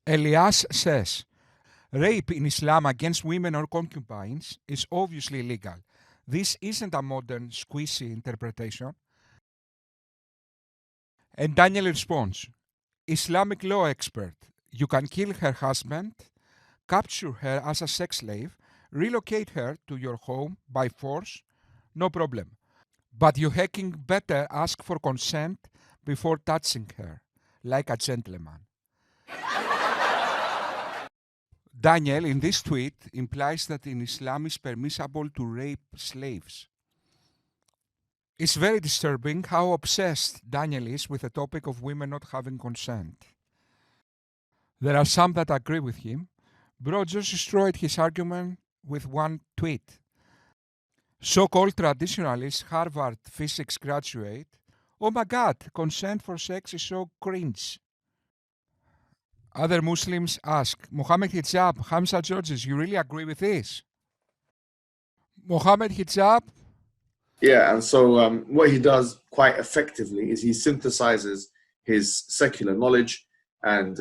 Elias says, rape in Islam against women or concubines is obviously illegal. This isn't a modern, squishy interpretation. And Daniel responds, Islamic law expert, you can kill her husband, capture her as a sex slave, relocate her to your home by force, no problem. But you hacking better ask for consent before touching her, like a gentleman. Daniel, in this tweet, implies that in Islam it's permissible to rape slaves. It's very disturbing how obsessed Daniel is with the topic of women not having consent. There are some that agree with him. Bro just destroyed his argument with one tweet. So-called traditionalist Harvard physics graduate, oh my god, consent for sex is so cringe. Other Muslims ask, Mohammed Hijab, Hamza Georges, you really agree with this? Mohammed Hijab? Yeah, and so what he does quite effectively is he synthesizes his secular knowledge and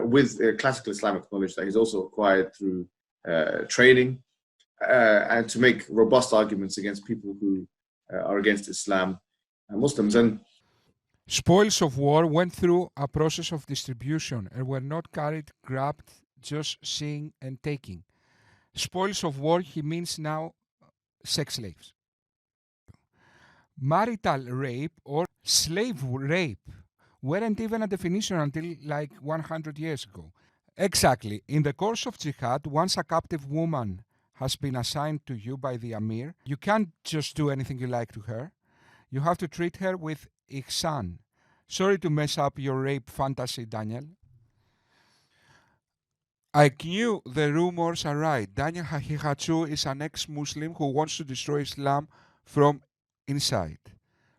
with classical Islamic knowledge that he's also acquired through training and to make robust arguments against people who are against Islam and Muslims. And spoils of war went through a process of distribution and were not carried, grabbed, just seeing and taking. Spoils of war, he means now sex slaves. Marital rape or slave rape weren't even a definition until like 100 years ago. Exactly. In the course of jihad, once a captive woman has been assigned to you by the Amir, you can't just do anything you like to her. You have to treat her with ihsan. Sorry to mess up your rape fantasy, Daniel. I knew the rumors are right. Daniel Haqiqatjou is an ex-Muslim who wants to destroy Islam from inside.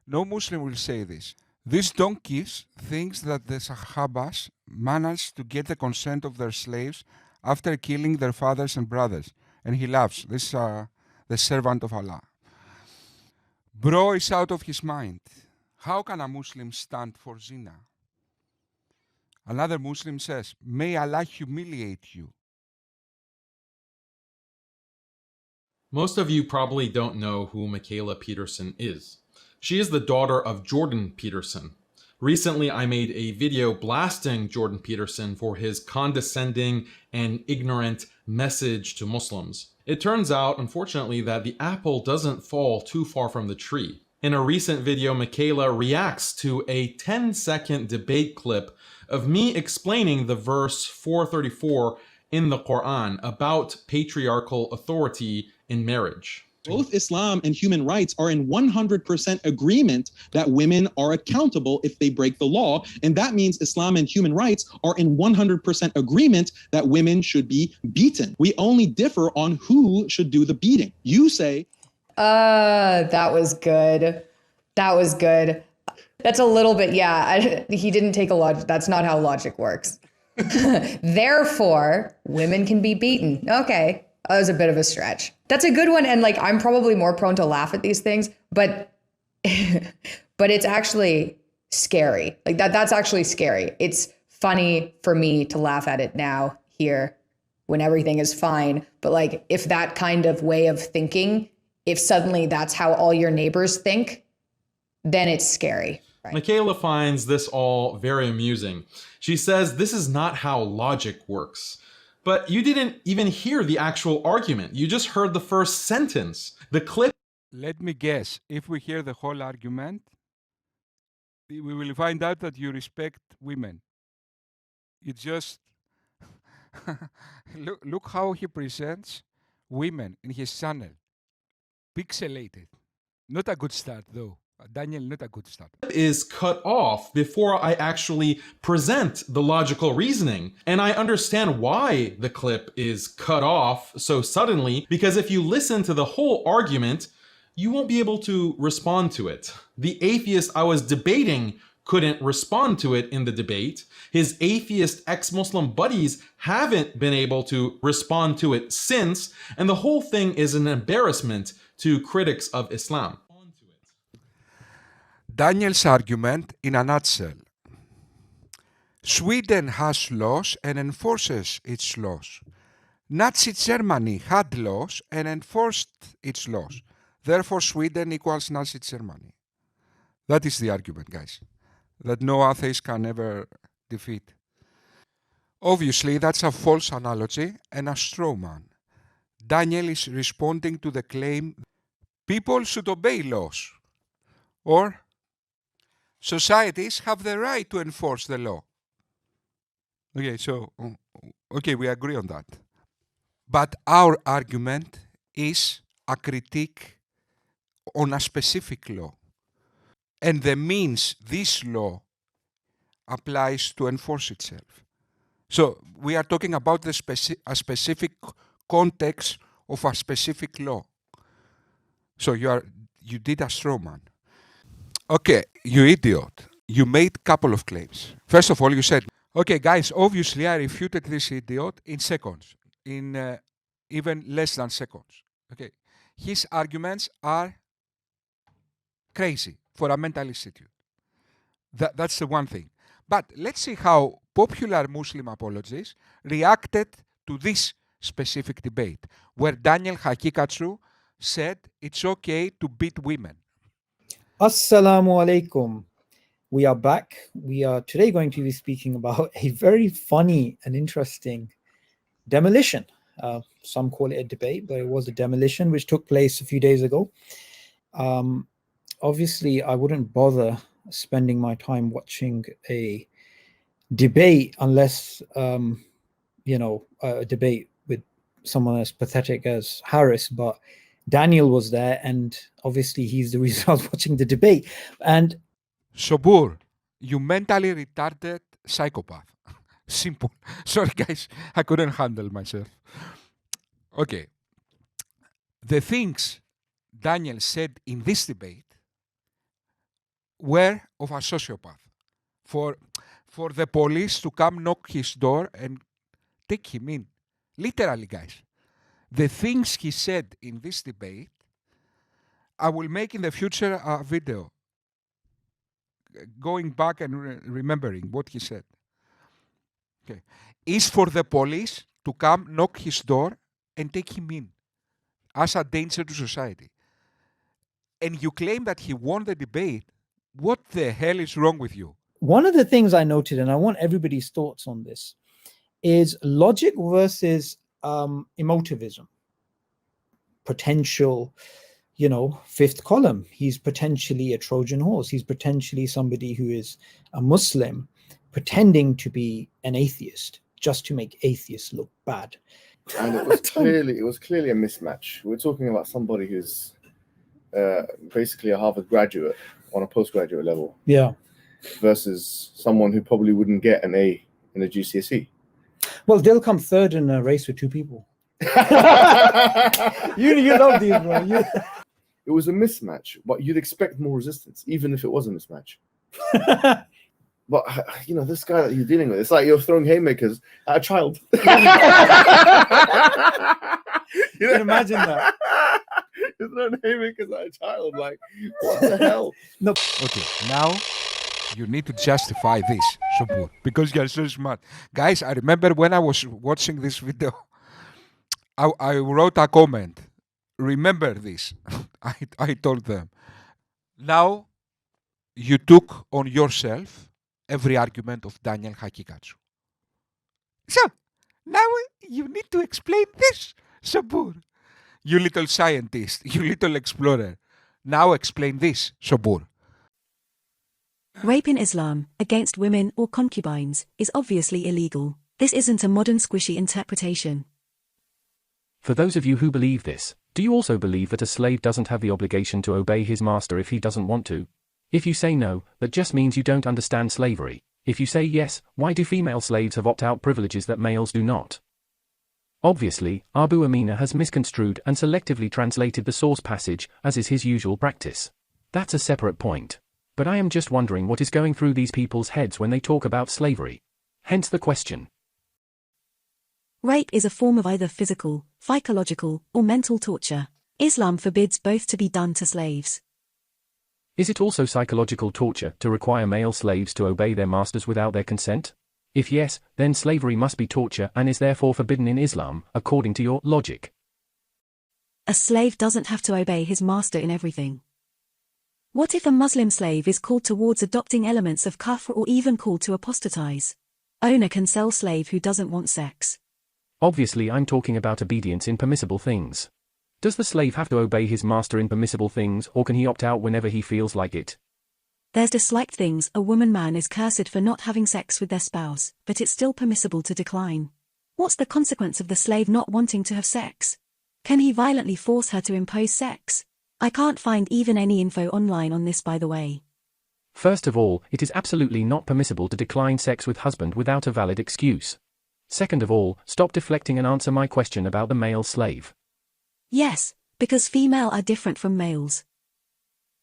No Muslim will say this. These donkeys think that the Sahabas managed to get the consent of their slaves after killing their fathers and brothers. And he laughs. This is the servant of Allah. Bro is out of his mind. How can a Muslim stand for zina? Another Muslim says, may Allah humiliate you. Most of you probably don't know who Mikhaila Peterson is. She is the daughter of Jordan Peterson. Recently, I made a video blasting Jordan Peterson for his condescending and ignorant message to Muslims. It turns out, unfortunately, that the apple doesn't fall too far from the tree. In a recent video, Mikhaila reacts to a 10-second debate clip of me explaining the verse 434 in the Quran about patriarchal authority in marriage. Both Islam and human rights are in 100% agreement that women are accountable if they break the law. And that means Islam and human rights are in 100% agreement that women should be beaten. We only differ on who should do the beating. You say, that was good. That was good. That's a little bit, yeah. He didn't take a logic. That's not how logic works. Therefore, women can be beaten. Okay. That was a bit of a stretch. That's a good one. And like, I'm probably more prone to laugh at these things, but it's actually scary. Like that's actually scary. It's funny for me to laugh at it now here when everything is fine. But like, if that kind of way of thinking, if suddenly that's how all your neighbors think, then it's scary. Right? Mikhaila finds this all very amusing. She says this is not how logic works. But you didn't even hear the actual argument. You just heard the first sentence. The clip. Let me guess. If we hear the whole argument, we will find out that you respect women. You just look how he presents women in his channel. Pixelated. Not a good start, though. Daniel, not a good start. Is cut off before I actually present the logical reasoning. And I understand why the clip is cut off so suddenly, because if you listen to the whole argument, you won't be able to respond to it. The atheist I was debating couldn't respond to it in the debate. His atheist ex-Muslim buddies haven't been able to respond to it since, and the whole thing is an embarrassment to critics of Islam. Daniel's argument in a nutshell. Sweden has laws and enforces its laws. Nazi Germany had laws and enforced its laws. Therefore, Sweden equals Nazi Germany. That is the argument, guys, that no atheist can ever defeat. Obviously, that's a false analogy and a straw man. Daniel is responding to the claim people should obey laws, or societies have the right to enforce the law. Okay, we agree on that. But our argument is a critique on a specific law and the means this law applies to enforce itself. So we are talking about a specific context of a specific law. So you did a straw man. Okay, you idiot. You made a couple of claims. First of all, you said, okay, guys, obviously I refuted this idiot in seconds, in even less than seconds. Okay, his arguments are crazy for a mental institute. That's the one thing. But let's see how popular Muslim apologists reacted to this specific debate, where Daniel Haqiqatjou said it's okay to beat women. Assalamu alaikum. We are back. We are today going to be speaking about a very funny and interesting demolition. Some call it a debate, but it was a demolition which took place a few days ago. Obviously, I wouldn't bother spending my time watching a debate unless, a debate with someone as pathetic as Harris, but Daniel was there, and obviously he's the reason I was watching the debate. And Subboor, you mentally retarded psychopath. Simple. Sorry, guys, I couldn't handle myself. Okay. The things Daniel said in this debate were of a sociopath. For the police to come knock his door and take him in. Literally, guys. The things he said in this debate, I will make in the future a video going back and remembering what he said. Okay. Is for the police to come knock his door and take him in as a danger to society. And you claim that he won the debate. What the hell is wrong with you? one of the things I noted, and I want everybody's thoughts on this, is logic versus emotivism. Potential, fifth column. He's potentially a Trojan horse. He's potentially somebody who is a Muslim pretending to be an atheist just to make atheists look bad. And it was clearly a mismatch. We're talking about somebody who's basically a Harvard graduate on a postgraduate level. Yeah. Versus someone who probably wouldn't get an A in a GCSE. Well, they'll come third in a race with two people. you love these, bro. It was a mismatch, but you'd expect more resistance, even if it was a mismatch. But this guy that you're dealing with, it's like you're throwing haymakers at a child. You can imagine that. You're throwing haymakers at a child. Like, what the hell? No. Okay, now you need to justify this, Subboor, because you're so smart. Guys, I remember when I was watching this video, I wrote a comment. Remember this. I told them. Now you took on yourself every argument of Daniel Haqiqatjou. So, now you need to explain this, Subboor. You little scientist, you little explorer. Now explain this, Subboor. Rape in Islam, against women or concubines, is obviously illegal. This isn't a modern squishy interpretation. For those of you who believe this, do you also believe that a slave doesn't have the obligation to obey his master if he doesn't want to? If you say no, that just means you don't understand slavery. If you say yes, why do female slaves have opt-out privileges that males do not? Obviously, Abu Amina has misconstrued and selectively translated the source passage, as is his usual practice. That's a separate point. But I am just wondering what is going through these people's heads when they talk about slavery. Hence the question. Rape is a form of either physical, psychological, or mental torture. Islam forbids both to be done to slaves. Is it also psychological torture to require male slaves to obey their masters without their consent? If yes, then slavery must be torture and is therefore forbidden in Islam, according to your logic. A slave doesn't have to obey his master in everything. What if a Muslim slave is called towards adopting elements of kufr or even called to apostatize? Owner can sell slave who doesn't want sex. Obviously, I'm talking about obedience in permissible things. Does the slave have to obey his master in permissible things, or can he opt out whenever he feels like it? There's disliked things. A man is cursed for not having sex with their spouse, but it's still permissible to decline. What's the consequence of the slave not wanting to have sex? Can he violently force her to impose sex? I can't find even any info online on this, by the way. First of all, it is absolutely not permissible to decline sex with husband without a valid excuse. Second of all, stop deflecting and answer my question about the male slave. Yes, because female are different from males.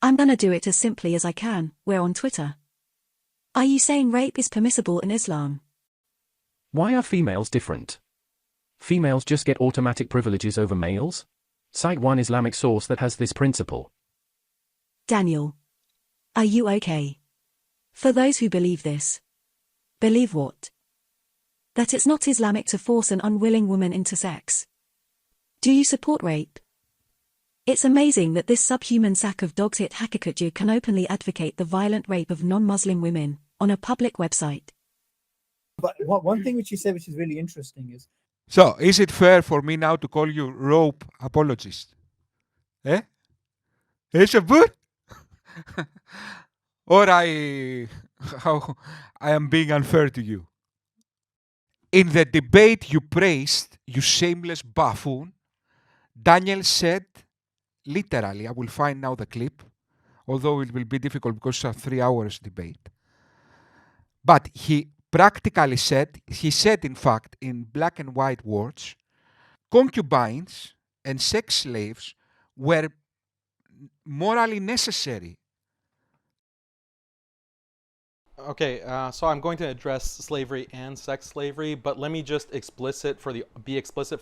I'm gonna do it as simply as I can. We're on Twitter. Are you saying rape is permissible in Islam? Why are females different? Females just get automatic privileges over males? Cite one Islamic source that has this principle. Daniel. Are you okay? For those who believe this. Believe what? That it's not Islamic to force an unwilling woman into sex. Do you support rape? It's amazing that this subhuman sack of dogs Haqiqatjou can openly advocate the violent rape of non-Muslim women on a public website. But one thing which you said, which is really interesting, is So, is it fair for me now to call you rope apologist? Eh? Is it good? Or I am being unfair to you? In the debate you praised, you shameless buffoon, Daniel said, literally, I will find now the clip, although it will be difficult because it's a 3 hours debate. But he practically said, in fact, in black and white words, concubines and sex slaves were morally necessary. Okay, so I'm going to address slavery and sex slavery, but let me just be explicit for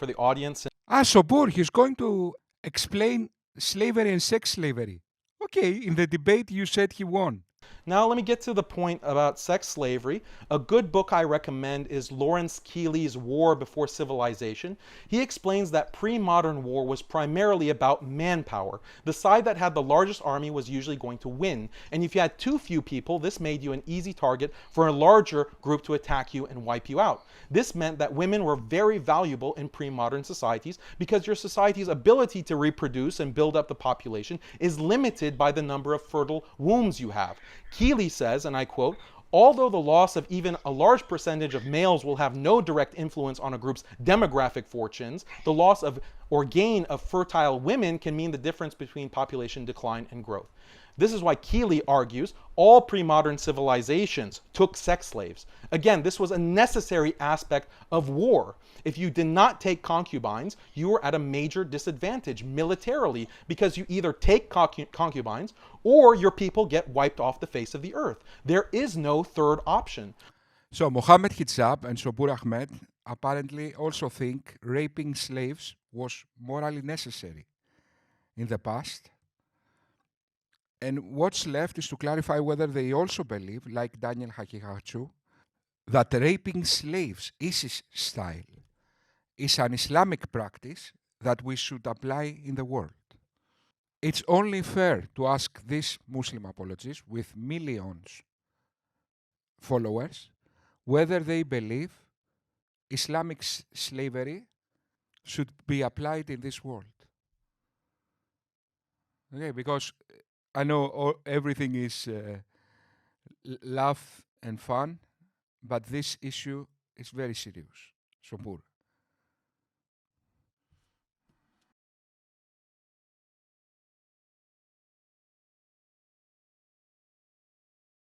the audience. Subboor, he's going to explain slavery and sex slavery. Okay, in the debate you said he won. Now let me get to the point about sex slavery. A good book I recommend is Lawrence Keeley's War Before Civilization. He explains that pre-modern war was primarily about manpower. The side that had the largest army was usually going to win. And if you had too few people, this made you an easy target for a larger group to attack you and wipe you out. This meant that women were very valuable in pre-modern societies because your society's ability to reproduce and build up the population is limited by the number of fertile wombs you have. Keeley says, and I quote, "Although the loss of even a large percentage of males will have no direct influence on a group's demographic fortunes, the loss of or gain of fertile women can mean the difference between population decline and growth." This is why Keeley argues all pre-modern civilizations took sex slaves. Again, this was a necessary aspect of war. If you did not take concubines, you were at a major disadvantage militarily because you either take concubines or your people get wiped off the face of the earth. There is no third option. So Mohammed Hijab and Subboor Ahmed apparently also think raping slaves was morally necessary in the past. And what's left is to clarify whether they also believe, like Daniel Haqiqatjou, that raping slaves, ISIS style, is an Islamic practice that we should apply in the world. It's only fair to ask these Muslim apologists with millions followers whether they believe Islamic slavery should be applied in this world. Okay, because I know everything is laugh and fun, but this issue is very serious. Subboor.